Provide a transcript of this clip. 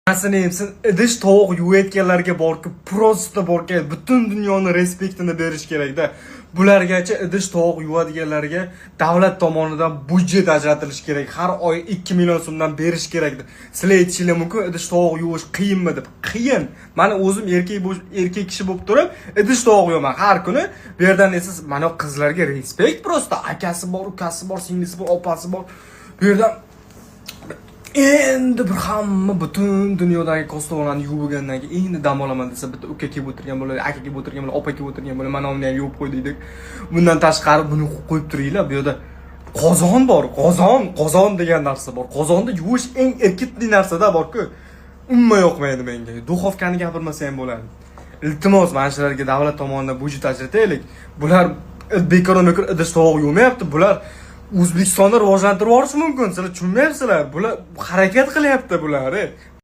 Aslında sen idish tovuq yuvayotganlarga borki, prosta borki, butun dunyoni respektini berish kerak-da. Bulargacha idish tovuq yuvadiganlarga davlat tomonidan budjet ajratilishi kerak. Har oy 2 million so'mdan berish kerak. Sizlar aytishinglar mumkin, idish tovuq yuvish qiyinmi deb. Qiyin. Mana o'zim erkak kishi bo'lib turib, idish tovuq yuvaman har kuni. Bu yerdan esa mana qizlarga respekt prosta. Akasi bor, ukasi bor, singlisi bor, opasi bor. Bu yerdan endi bir hamma butun dunyodagi kostyumlarni yuvgandan keyin endi dam olaman desa bitta uka kelib o'tirgan bo'ladi, aka kelib o'tirgan bo'ladi, opa kelib o'tirgan bo'ladi, mana uni ham yuvib qo'ydik. Bundan tashqari buni qo'yib turinglar, bu yerda qozon bor, qozon degan narsa bor. Qozonda yuvish eng erkitli narsada borku, umuman yoqmaydi menga. Duxovkani gapirmasa ham bo'ladi. Iltimos, mana shularga davlat tomonidan budjet ajrataylik. Bular bekor-bekor idish tovuq yuvmayapti. Bular O'zbekistonni rivojlantirib yuborish mumkin. Sizlar tushunmayapsizlar. Bular harakat qilyapti bular.